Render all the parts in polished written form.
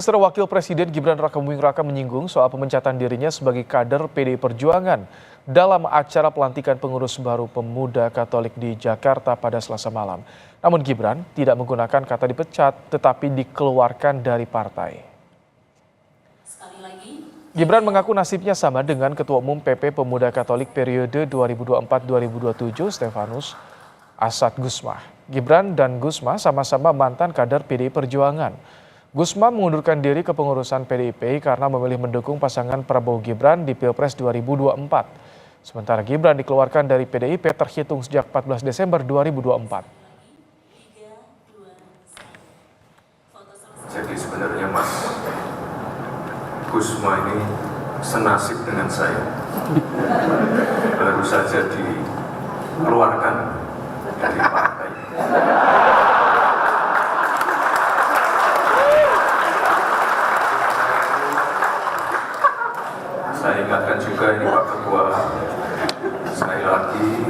Saudara Wakil Presiden Gibran Rakabuming Raka menyinggung soal pemecatan dirinya sebagai kader PDI Perjuangan dalam acara pelantikan pengurus baru Pemuda Katolik di Jakarta pada Selasa malam. Namun Gibran tidak menggunakan kata dipecat, tetapi dikeluarkan dari partai. Gibran mengaku nasibnya sama dengan Ketua Umum PP Pemuda Katolik periode 2024-2027 Stefanus Asad Gusma. Gibran dan Gusma sama-sama mantan kader PDI Perjuangan. Gusma mengundurkan diri ke pengurusan PDIP karena memilih mendukung pasangan Prabowo Gibran di Pilpres 2024. Sementara Gibran dikeluarkan dari PDIP terhitung sejak 14 Desember 2024. Jadi sebenarnya Mas Gusma ini senasib dengan saya. Baru saja dikeluarkan dari partai. Saya ingatkan juga ini Pak Ketua, sekali lagi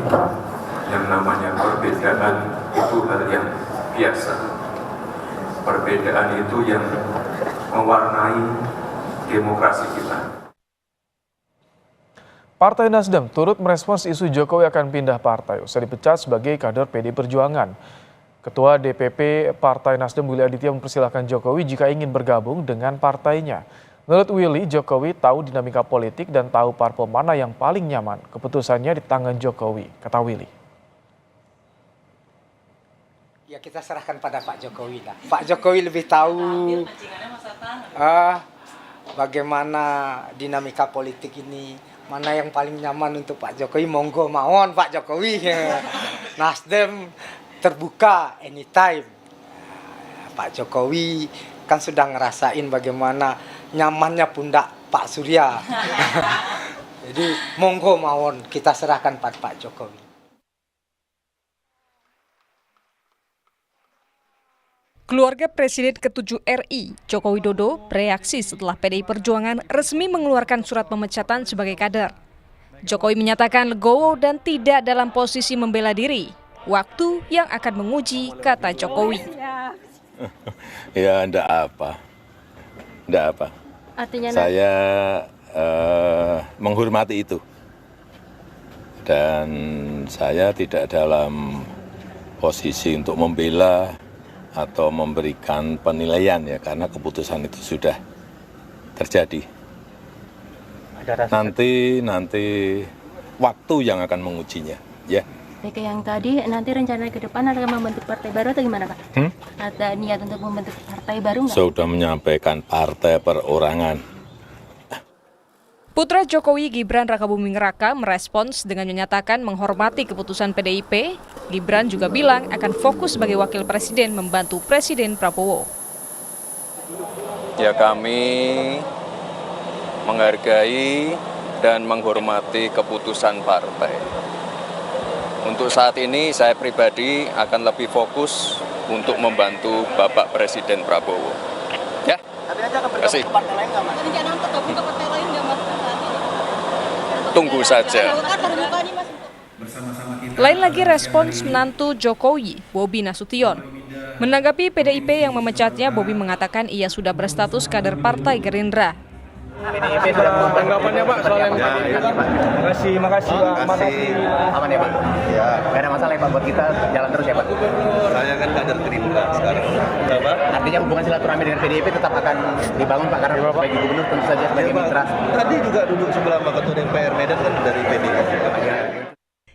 yang namanya perbedaan itu hal yang biasa. Perbedaan itu yang mewarnai demokrasi kita. Partai Nasdem turut merespons isu Jokowi akan pindah partai usai dipecat sebagai kader PDI Perjuangan. Ketua DPP Partai Nasdem Willy Aditya mempersilahkan Jokowi jika ingin bergabung dengan partainya. Menurut Willy, Jokowi tahu dinamika politik dan tahu parpol mana yang paling nyaman. Keputusannya di tangan Jokowi, kata Willy. Ya kita serahkan pada Pak Jokowi lah. Pak Jokowi lebih tahu bagaimana dinamika politik ini, mana yang paling nyaman untuk Pak Jokowi. Monggo mawon Pak Jokowi. Nasdem terbuka anytime. Pak Jokowi kan sudah ngerasain bagaimana nyamannya pundak Pak Surya. Jadi monggo mawon kita serahkan pada Pak Jokowi. Keluarga Presiden ke-7 RI, Joko Widodo, bereaksi setelah PDI Perjuangan resmi mengeluarkan surat pemecatan sebagai kader. Jokowi menyatakan legowo dan tidak dalam posisi membela diri. Waktu yang akan menguji, kata Jokowi. Ya, enggak apa. Enggak apa. Artinya saya menghormati itu. Dan saya tidak dalam posisi untuk membela atau memberikan penilaian ya, karena keputusan itu sudah terjadi. Nanti waktu yang akan mengujinya, ya. Kayak yang tadi, nanti rencana ke depan akan membentuk partai baru atau gimana Pak? Ada niat untuk membentuk partai baru nggak? Sudah menyampaikan partai perorangan. Putra Jokowi Gibran Rakabuming Raka merespons dengan menyatakan menghormati keputusan PDIP. Gibran juga bilang akan fokus sebagai wakil presiden membantu Presiden Prabowo. Ya, kami menghargai dan menghormati keputusan partai. Untuk saat ini saya pribadi akan lebih fokus untuk membantu Bapak Presiden Prabowo. Ya, terima kasih. Tunggu saja. Lain lagi respons menantu Jokowi, Bobi Nasution. Menanggapi PDIP yang memecatnya, Bobi mengatakan ia sudah berstatus kader Partai Gerindra. Tanggapannya Pak soal yang makasih Pak. Aman ya Pak? Ya. Gak ada masalah ya Pak, buat kita jalan terus ya Pak? Saya kan kader Gerindra sekarang. Berapa? Artinya hubungan silaturahmi dengan PDIP tetap akan dibangun Pak, karena sebagai gubernur tentu saja sebagai mitra. Tadi juga duduk sebelah sama Ketua DPR Medan kan dari PDIP.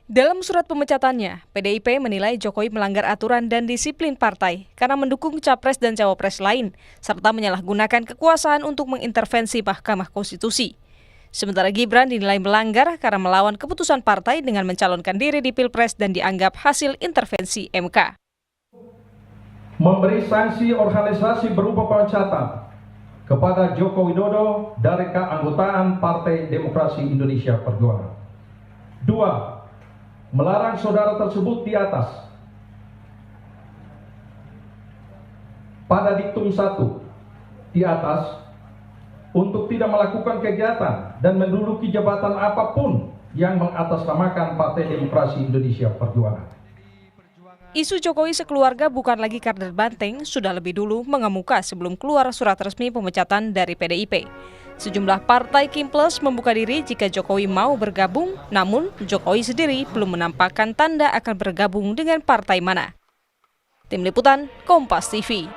Dalam surat pemecatannya, PDIP menilai Jokowi melanggar aturan dan disiplin partai karena mendukung capres dan cawapres lain, serta menyalahgunakan kekuasaan untuk mengintervensi Mahkamah Konstitusi. Sementara Gibran dinilai melanggar karena melawan keputusan partai dengan mencalonkan diri di Pilpres dan dianggap hasil intervensi MK. Memberi sanksi organisasi berupa pemecatan kepada Joko Widodo dari keanggotaan Partai Demokrasi Indonesia Perjuangan. 2. Melarang saudara tersebut di atas pada diktum 1 di atas untuk tidak melakukan kegiatan dan menduduki jabatan apapun yang mengatasnamakan Partai Demokrasi Indonesia Perjuangan. Isu Jokowi sekeluarga bukan lagi kader banteng sudah lebih dulu mengemuka sebelum keluar surat resmi pemecatan dari PDIP. Sejumlah partai Kim Plus membuka diri jika Jokowi mau bergabung, namun Jokowi sendiri belum menampakkan tanda akan bergabung dengan partai mana. Tim Liputan, Kompas TV.